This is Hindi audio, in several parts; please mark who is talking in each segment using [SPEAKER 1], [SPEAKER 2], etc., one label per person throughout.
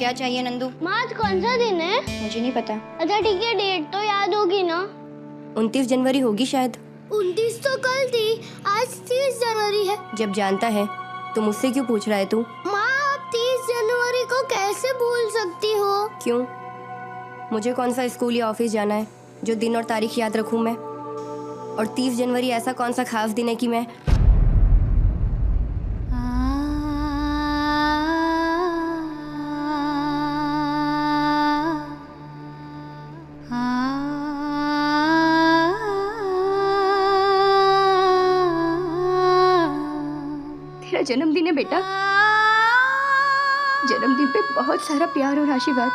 [SPEAKER 1] क्या चाहिए नंदू?
[SPEAKER 2] माँ आज कौन सा दिन है?
[SPEAKER 1] मुझे नहीं पता।
[SPEAKER 2] अच्छा ठीक है, डेट तो याद होगी ना?
[SPEAKER 1] 29 जनवरी होगी शायद।
[SPEAKER 2] 29 तो कल थी, आज 30 जनवरी है।
[SPEAKER 1] जब जानता है तो मुझसे क्यों पूछ रहा है तू?
[SPEAKER 2] माँ आप 30 जनवरी को कैसे भूल सकती हो?
[SPEAKER 1] क्यों? मुझे कौन सा स्कूल या ऑफिस जाना है जो दिन और तारीख याद रखूं मैं? और 30 जनवरी ऐसा कौन सा खास दिन है कि मैं
[SPEAKER 3] तेरा जन्मदिन है बेटा। जन्मदिन पे बहुत सारा प्यार और आशीर्वाद।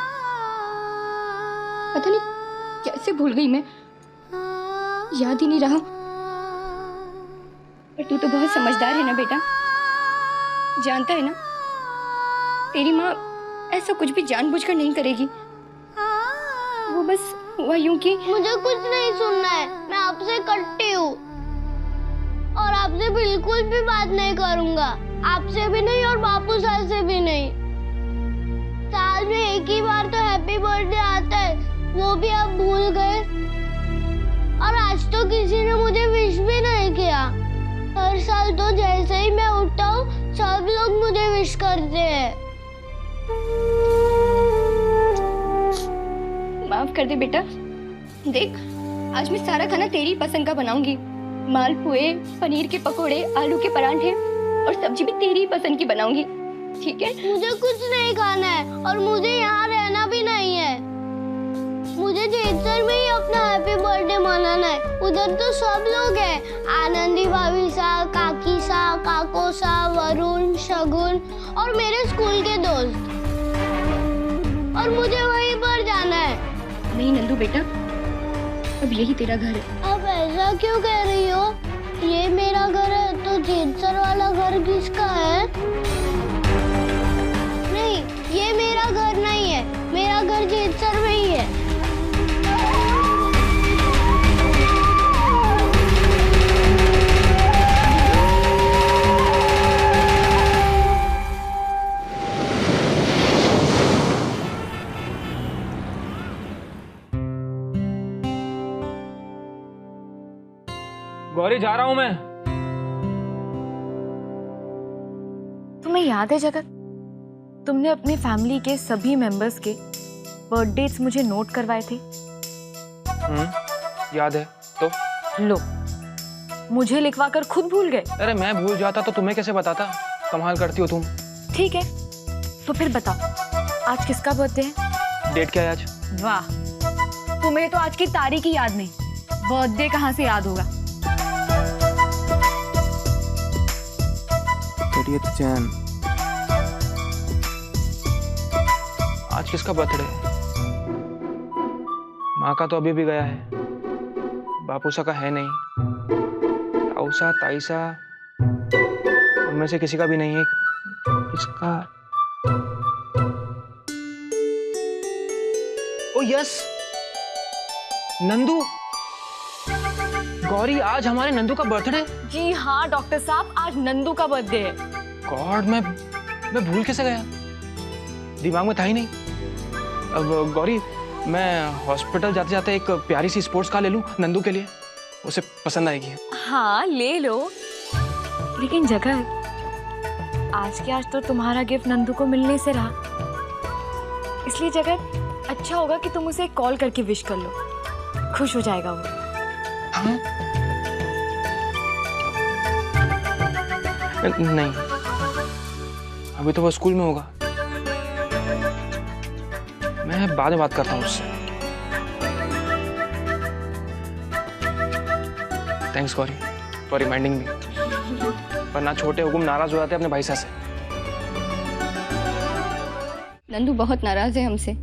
[SPEAKER 3] पता नहीं कैसे भूल गई मैं, याद ही नहीं रहा। पर तू तो बहुत समझदार है ना बेटा, जानता है ना तेरी माँ ऐसा कुछ भी जानबूझकर नहीं करेगी। वो बस हुआ यूं कि
[SPEAKER 2] मुझे कुछ नहीं सुनना है, मैं आपसे कट्टी हूँ और आपसे बिल्कुल भी बात नहीं करूँगा। आपसे भी नहीं और बापू साल से भी नहीं। साल में एक ही बार तो हैप्पी बर्थडे आता है, वो भी आप भूल गए। और आज तो किसी ने मुझे विश भी नहीं किया। हर साल तो जैसे ही मैं उठता हूँ सब लोग मुझे विश करते हैं।
[SPEAKER 3] माफ कर दे बेटा। देख आज मैं सारा खाना तेरी पसंद का बनाऊंगी। मालपुए, पनीर के पकोड़े, आलू के परांठे और सब्जी भी तेरी पसंद की बनाऊंगी, ठीक है?
[SPEAKER 2] मुझे कुछ नहीं खाना है और मुझे यहाँ रहना भी नहीं है। मुझे जेतसर में ही अपना हैप्पी बर्थडे मनाना है। उधर तो सब लोग हैं, आनंदी भाभी सा, काकी सा, काको सा, वरुण, शगुन और मेरे स्कूल के दोस्त। और मुझे वहीं पर जाना है।
[SPEAKER 3] नहीं नंदू बेटा, अब यही तेरा घर है।
[SPEAKER 2] अब ऐसा क्यों कह रही हो? ये मेरा घर है तो जेतसर वाला घर किसका है? नहीं, ये मेरा घर नहीं है, मेरा घर जेतसर में ही है।
[SPEAKER 4] गौरी जा रहा हूं मैं।
[SPEAKER 5] तुम्हें याद है जगत, तुमने अपनी फैमिली के सभी मेंबर्स के बर्थडेज मुझे नोट करवाए थे?
[SPEAKER 4] याद है तो?
[SPEAKER 5] लो, मुझे लिखवाकर खुद भूल गए।
[SPEAKER 4] अरे मैं भूल जाता तो तुम्हें कैसे बताता? कमाल करती हो तुम।
[SPEAKER 5] ठीक है, तो फिर बताओ आज किसका बर्थडे है?
[SPEAKER 4] डेट क्या है आज?
[SPEAKER 5] वाह, तुम्हें तो आज की तारीख ही याद नहीं, बर्थडे कहाँ से याद होगा?
[SPEAKER 4] 30th जैन। आज किसका बर्थडे है? माँ का तो अभी भी गया है, बापूसा का है नहीं, ताऊसा, ताईसा उनमें से किसी का भी नहीं है। किसका? ओ यस, नंदू। गौरी आज हमारे नंदू का बर्थडे?
[SPEAKER 5] जी हाँ डॉक्टर साहब, आज नंदू का बर्थडे है।
[SPEAKER 4] गॉड, मैं भूल कैसे गया? दिमाग में था ही नहीं। अब गौरी, मैं हॉस्पिटल जाते जाते एक प्यारी सी स्पोर्ट्स कार ले लूं नंदू के लिए, उसे पसंद आएगी।
[SPEAKER 5] हाँ ले लो, लेकिन जगत आज के आज तो तुम्हारा गिफ्ट नंदू को मिलने से रहा, इसलिए जगत अच्छा होगा कि तुम उसे कॉल करके विश कर लो, खुश हो जाएगा वो।
[SPEAKER 4] हाँ? नहीं, अभी तो वो स्कूल में होगा, मैं बाद में बात करता हूँ उससे। Thanks Gauri for reminding me, वरना छोटे हुकुम नाराज हो जाते अपने भाई से।
[SPEAKER 3] नंदू बहुत नाराज है हमसे,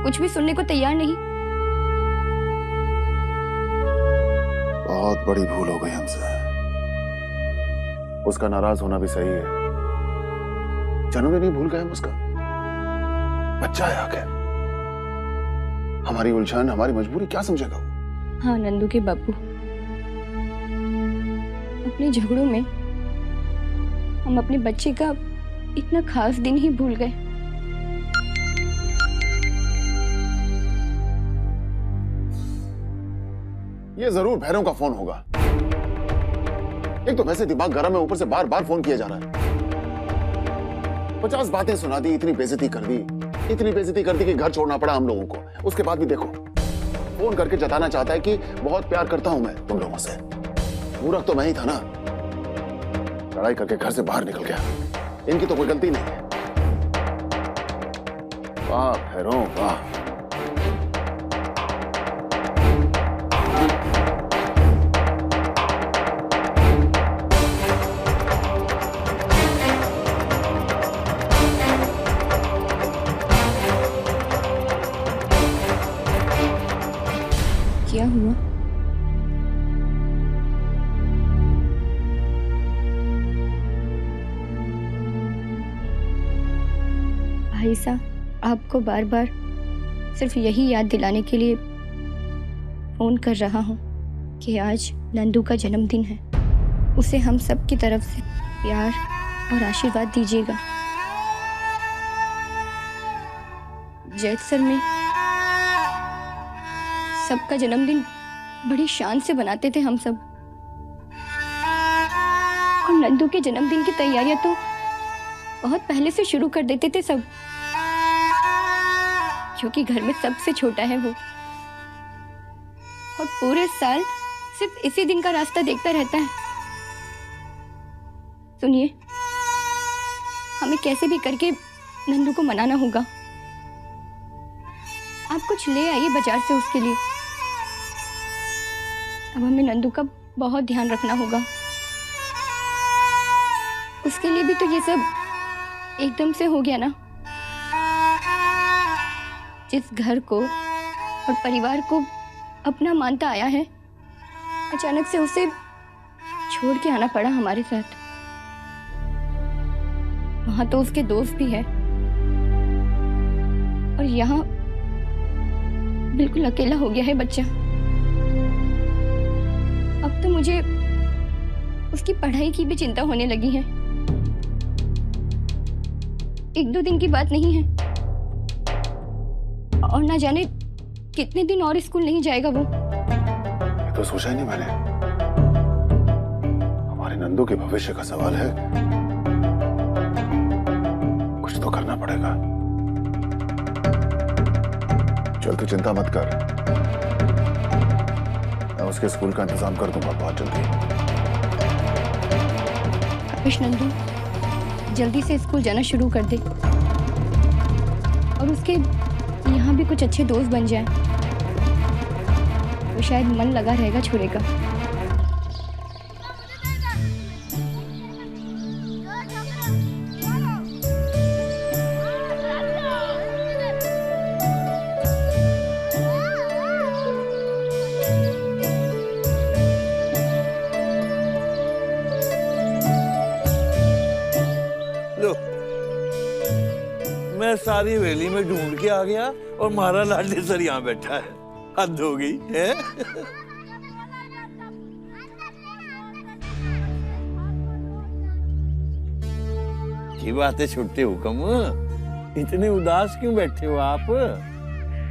[SPEAKER 3] कुछ भी सुनने को तैयार नहीं।
[SPEAKER 6] बहुत बड़ी भूल हो गई हमसे। उसका नाराज होना भी सही है। जानू ने नहीं भूल गए हम उसका। बच्चा है आखिर, हमारी उलझन, हमारी मजबूरी क्या समझेगा वो?
[SPEAKER 3] हाँ नंदू के बापू, अपने झगड़ों में हम अपने बच्चे का इतना खास दिन ही भूल गए।
[SPEAKER 6] ये जरूर भैरव का फोन होगा। एक तो वैसे दिमाग गर्म है, ऊपर से बार बार फोन किया जा रहा है। 50 बातें सुना दी, इतनी बेइज्जती कर दी, इतनी बेइज्जती कर दी कि घर छोड़ना पड़ा हम लोगों को। उसके बाद भी देखो फोन करके जताना चाहता है कि बहुत प्यार करता हूं मैं तुम लोगों से। मूर्ख तो मैं ही था ना, लड़ाई करके घर से बाहर निकल गया। इनकी तो कोई गलती नहीं है। वाह भैरव वाह।
[SPEAKER 3] क्या हुआ? भाई साहब, आपको बार बार सिर्फ यही याद दिलाने के लिए फोन कर रहा हूँ कि आज नंदू का जन्मदिन है। उसे हम सब की तरफ से प्यार और आशीर्वाद दीजिएगा। जैतसर में सबका जन्मदिन बड़ी शान से बनाते थे हम सब, और नंदू के जन्मदिन की तैयारियां तो बहुत पहले से शुरू कर देते थे सब, क्योंकि घर में सबसे छोटा है वो, और पूरे साल सिर्फ इसी दिन का रास्ता देखता रहता है। सुनिए, हमें कैसे भी करके नंदू को मनाना होगा। आप कुछ ले आइए बाजार से उसके लिए। अब हमें नंदू का बहुत ध्यान रखना होगा। उसके लिए भी तो ये सब एकदम से हो गया ना। जिस घर को और परिवार को अपना मानता आया है, अचानक से उसे छोड़ के आना पड़ा हमारे साथ। वहां तो उसके दोस्त भी है, और यहाँ बिल्कुल अकेला हो गया है बच्चा। अब तो मुझे उसकी पढ़ाई की भी चिंता होने लगी है। 1-2 दिन की बात नहीं है, और ना जाने कितने दिन और स्कूल नहीं जाएगा वो।
[SPEAKER 6] ये तो सोचा ही नहीं मैंने। हमारे नंदू के भविष्य का सवाल है, कुछ तो करना पड़ेगा। चल तू चिंता मत कर, मैं उसके स्कूल का इंतजाम कर दूंगा बहुत जल्दी।
[SPEAKER 3] कपिश, नंदू जल्दी से स्कूल जाना शुरू कर दे, और उसके यहाँ भी कुछ अच्छे दोस्त बन जाए, तो शायद मन लगा रहेगा छोरे का।
[SPEAKER 7] मैं सारी हवेली में ढूंढ के आ गया और मारा लाडली सर यहाँ बैठा है। हद हो गई है। की बात है छुट्टे हुक्म, इतने उदास क्यों बैठे हो आप?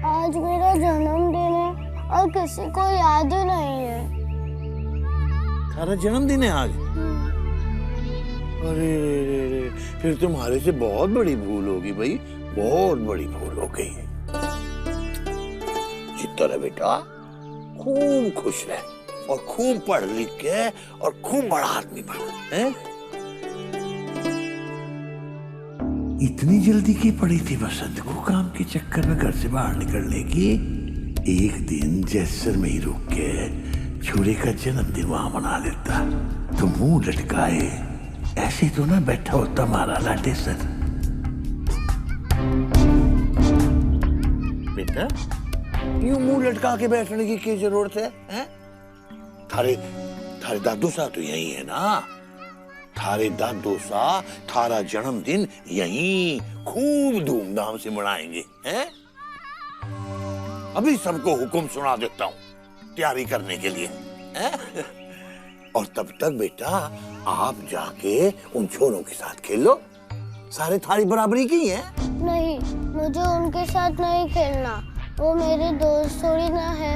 [SPEAKER 2] आज मेरा जन्मदिन है और किसी को याद ही नहीं है।
[SPEAKER 7] तारा जन्मदिन है आज? अरे फिर तुम्हारे से बहुत बड़ी भूल होगी भाई, बहुत बड़ी भूल हो गई। चित्तर है बेटा, खूब खुश रह और खूब पढ़ लिख के और खूब बड़ा आदमी बन। हैं? इतनी जल्दी की पड़ी थी बसंत को काम के चक्कर में घर से बाहर निकलने की? एक दिन जैसर में ही रुक के छोरे का जन्मदिन वहां मना लेता तो मुंह लटकाए ऐसे तो ना बैठा होता मारा लाटे सर। बेटा यूं मुंह लटका के बैठने की क्या जरूरत है, हैं? थारे दादू सा तो यही है ना। थारे दादू सा थारा जन्मदिन यहीं खूब धूमधाम से मनाएंगे, हैं? अभी सबको हुक्म सुना देता हूँ तैयारी करने के लिए, हैं? और तब तक बेटा आप जाके उन छोरों के साथ खेलो, सारे थारी बराबरी की है।
[SPEAKER 2] नहीं, मुझे उनके साथ नहीं खेलना। वो मेरे दोस्त थोड़ी ना है।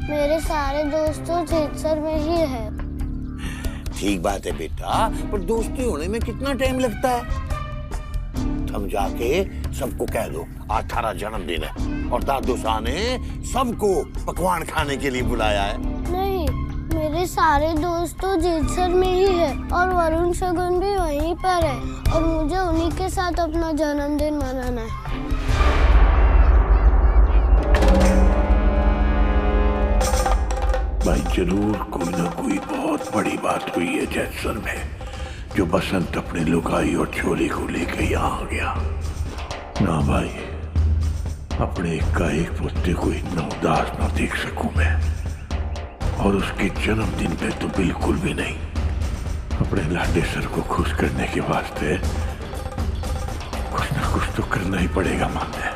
[SPEAKER 2] मेरे सारे दोस्त तो जेतसर में ही है।
[SPEAKER 7] ठीक बात है बेटा, पर दोस्ती होने में कितना टाइम लगता है। हम जाके सबको कह दो आज थारा जन्मदिन है और दादू शाह ने सबको पकवान खाने के लिए बुलाया है।
[SPEAKER 2] नहीं, मेरे सारे दोस्त तो जेतसर में ही है और वरुण शगुन भी वहीं पर है और मुझे उन्हीं के साथ अपना जन्मदिन मनाना है।
[SPEAKER 7] भाई जरूर कोई ना कोई बहुत बड़ी बात हुई है जैसर में, जो बसंत अपने लुगाई और छोरी को लेकर यहाँ आ गया। ना भाई, अपने एकाएक पुत्र को इतना उदास ना देख सकूं मैं, और उसके जन्मदिन पे तो बिल्कुल भी नहीं। अपने लाडे सर को खुश करने के वास्ते कुछ ना कुछ तो करना ही पड़ेगा माने।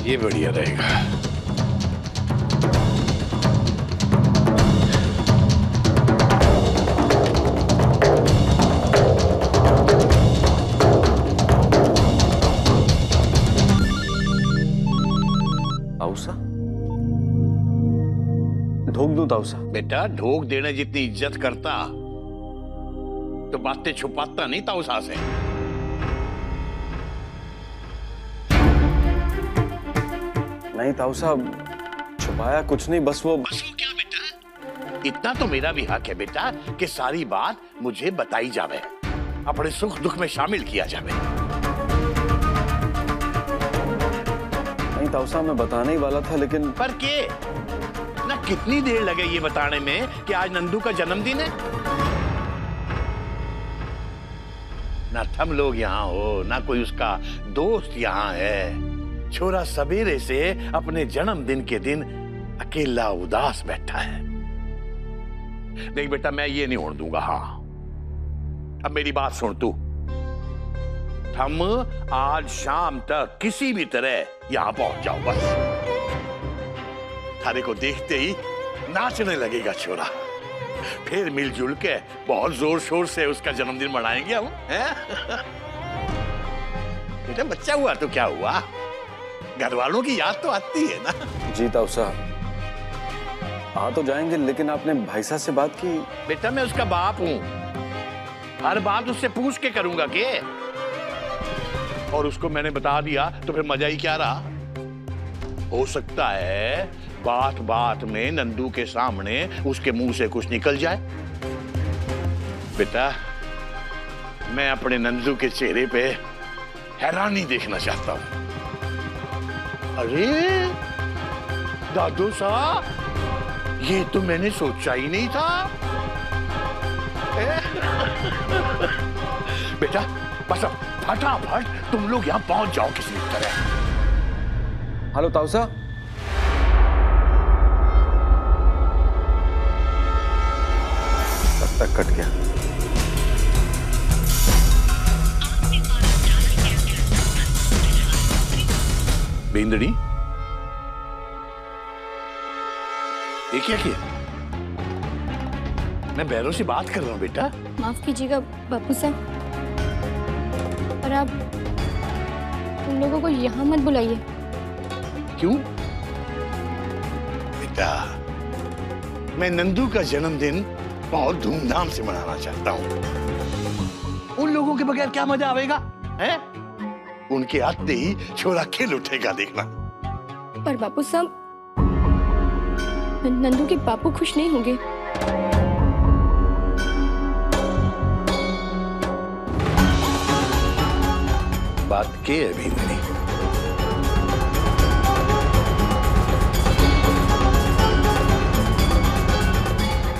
[SPEAKER 7] ये बढ़िया रहेगा।
[SPEAKER 4] ताऊसा, ढोक दूं ताऊसा?
[SPEAKER 7] बेटा ढोक देने जितनी इज्जत करता तो बातें छुपाता नहीं ताऊसा से।
[SPEAKER 4] नहीं ताऊ साहब, छुपाया कुछ नहीं, बस वो
[SPEAKER 7] क्या बेटा, इतना तो मेरा भी हक है बेटा कि सारी बात मुझे बताई जावे, अपने सुख दुख में शामिल किया जावे।
[SPEAKER 4] नहीं ताऊ साहब, मैं बताने ही वाला था लेकिन
[SPEAKER 7] पर के ना कितनी देर लगे ये बताने में कि आज नंदू का जन्मदिन है। ना तुम लोग यहाँ हो, ना कोई उसका दोस्त यहाँ है। छोरा सवेरे से अपने जन्मदिन के दिन अकेला उदास बैठा है। नहीं बेटा, मैं ये नहीं होने दूंगा। हाँ, अब मेरी बात सुन तू। हम आज शाम तक किसी भी तरह यहां पहुंच जाओ बस। थारे को देखते ही नाचने लगेगा छोरा, फिर मिलजुल के बहुत जोर शोर से उसका जन्मदिन मनाएंगे हम। बेटा बच्चा हुआ तो क्या हुआ, घर वालों की याद तो आती है ना।
[SPEAKER 4] जी ताऊ साहब, हाँ तो जाएंगे, लेकिन आपने भाई साहब से बात की?
[SPEAKER 7] बेटा मैं उसका बाप हूं, हर बात उससे पूछ के करूंगा के, और उसको मैंने बता दिया तो फिर मजा ही क्या रहा। हो सकता है बात बात में नंदू के सामने उसके मुंह से कुछ निकल जाए। बेटा मैं अपने नंदू के चेहरे पे हैरानी देखना चाहता हूं। अरे दादू साहब, ये तो मैंने सोचा ही नहीं था। बेटा बस अब फटाफट तुम लोग यहाँ पहुंच जाओ किसी भी तरह।
[SPEAKER 4] हेलो ताऊ साहब, कब तक कट गया?
[SPEAKER 7] बेंदड़ी, ये क्या किया? मैं बैरों से बात कर रहा हूँ बेटा।
[SPEAKER 3] माफ कीजिएगा बापू साहब, पर आप उन लोगों को यहाँ मत बुलाइए।
[SPEAKER 7] क्यों? बेटा मैं नंदू का जन्मदिन बहुत धूमधाम से मनाना चाहता हूँ। उन लोगों के बगैर क्या मजा आएगा, हैं? उनके आते ही छोरा खिल उठेगा, देखना।
[SPEAKER 3] पर बापू साहब, नंदू के बापू खुश नहीं होंगे।
[SPEAKER 7] बात के अभी नहीं।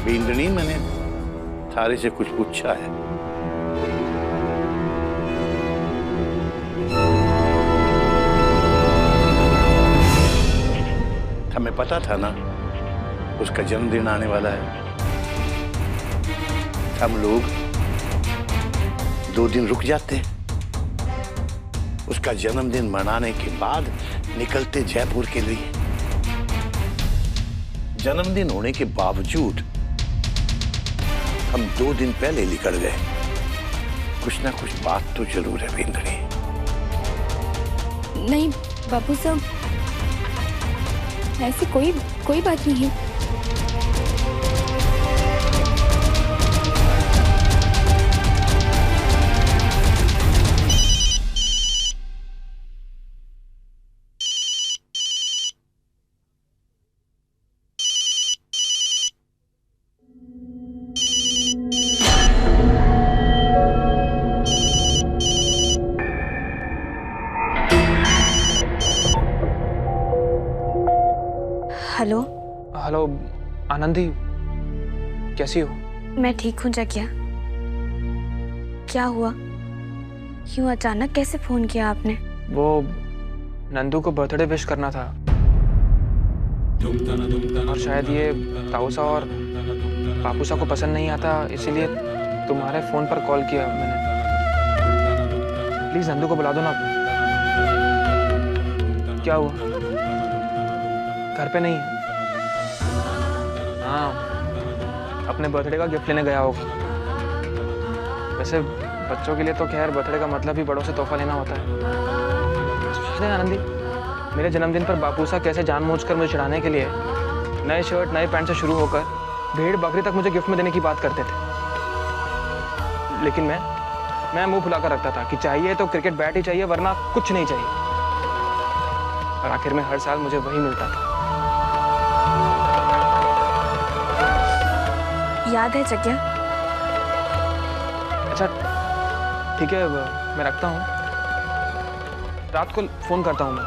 [SPEAKER 7] बींदनी, मैंने थारे से कुछ पूछा है। पता था ना उसका जन्मदिन आने वाला है। हम लोग 2 दिन रुक जाते, उसका जन्मदिन मनाने के बाद निकलते जयपुर के लिए। जन्मदिन होने के बावजूद हम 2 दिन पहले निकल गए। कुछ ना कुछ बात तो जरूर है बिंदनी।
[SPEAKER 3] नहीं बापू साहब, ऐसी कोई बात नहीं है।
[SPEAKER 5] हेलो।
[SPEAKER 4] हेलो आनंदी, कैसी हो?
[SPEAKER 5] मैं ठीक हूँ जग्या। क्या हुआ? क्यों अचानक कैसे फोन किया आपने?
[SPEAKER 4] वो नंदू को बर्थडे विश करना था और शायद ये ताऊसा और पापूसा को पसंद नहीं आता, इसीलिए तुम्हारे फोन पर कॉल किया मैंने। प्लीज नंदू को बुला दो ना। क्या हुआ? घर पे नहीं है? हाँ, अपने बर्थडे का गिफ्ट लेने गया होगा। वैसे बच्चों के लिए तो खैर बर्थडे का मतलब ही बड़ों से तोहफा लेना होता है। आनंदी, मेरे जन्मदिन पर बापूसा कैसे जानबूझकर मुझे चिढ़ाने के लिए नए शर्ट नए पैंट से शुरू होकर भेड़ बकरी तक मुझे गिफ्ट में देने की बात करते थे, लेकिन मैं मुंह फुलाकर रखता था कि चाहिए तो क्रिकेट बैट ही चाहिए वरना कुछ नहीं चाहिए। और आखिर में हर साल मुझे वही मिलता था।
[SPEAKER 5] याद है जग्या?
[SPEAKER 4] अच्छा ठीक है, मैं रखता हूँ। रात को फोन करता हूँ मैं,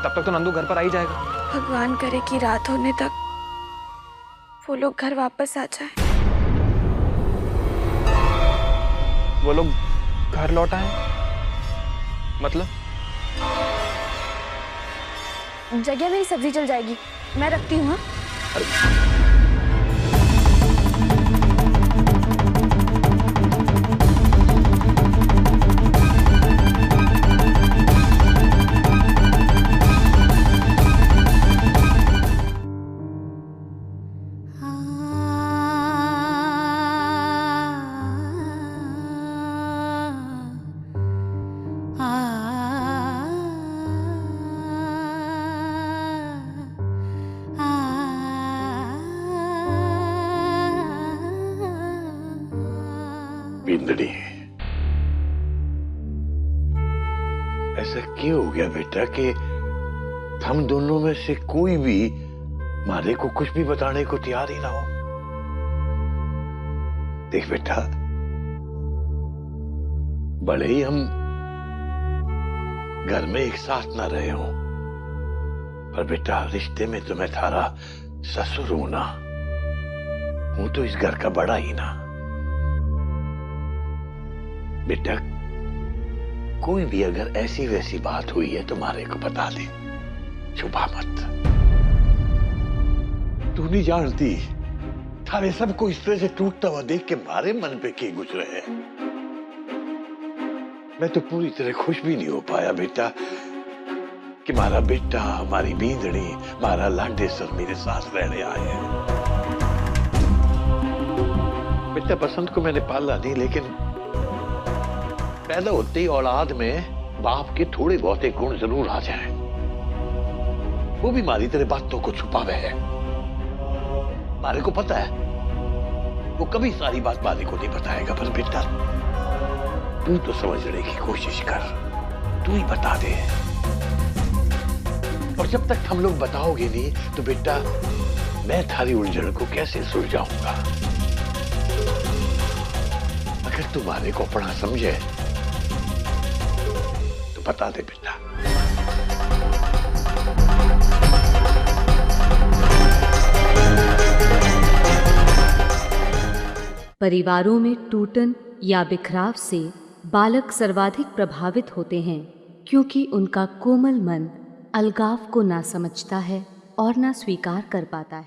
[SPEAKER 4] तब तक तो नंदू घर पर आ ही जाएगा।
[SPEAKER 5] भगवान करे कि रात होने तक वो लोग घर वापस आ जाए।
[SPEAKER 4] वो लोग घर लौट आए? मतलब?
[SPEAKER 5] जग्या मेरी सब्जी चल जाएगी, मैं रखती हूँ।
[SPEAKER 7] बिंदनी, ऐसा क्यों हो गया बेटा कि हम दोनों में से कोई भी मारे को कुछ भी बताने को तैयार ही ना हो? देख बेटा, बड़े ही हम घर में एक साथ ना रहे हो, पर बेटा रिश्ते में तो मैं थारा ससुर हूं ना, हूं तो इस घर का बड़ा ही ना। बेटा कोई भी अगर ऐसी वैसी बात हुई है तो मारे को बता दे, छुपा मत। तू नहीं जानती थारे सबको इस तरह से टूटता हुआ देख के मारे मन पे के गुजरे हैं। मैं तो पूरी तरह खुश भी नहीं हो पाया बेटा कि मारा बेटा, हमारी बींदड़ी, मारा लाडे सर मेरे साथ रहने आए हैं। बेटा बसंत को मैंने पाला नहीं, लेकिन पैदा होते ही औलाद में बाप के थोड़े बहुते गुण जरूर आ जाए। वो भी मारी तेरे बातों को छुपावे है। मारे को पता है वो कभी सारी बात मारे को नहीं बताएगा, पर बेटा तू तो समझने की कोशिश कर, तू ही बता दे। और जब तक हम लोग बताओगे नहीं तो बेटा मैं थारी उलझन को कैसे सुलझाऊंगा? अगर तू मारे को अपना समझे बता दे बेटा।
[SPEAKER 8] परिवारों में टूटन या बिखराव से बालक सर्वाधिक प्रभावित होते हैं, क्योंकि उनका कोमल मन अलगाव को ना समझता है और ना स्वीकार कर पाता है।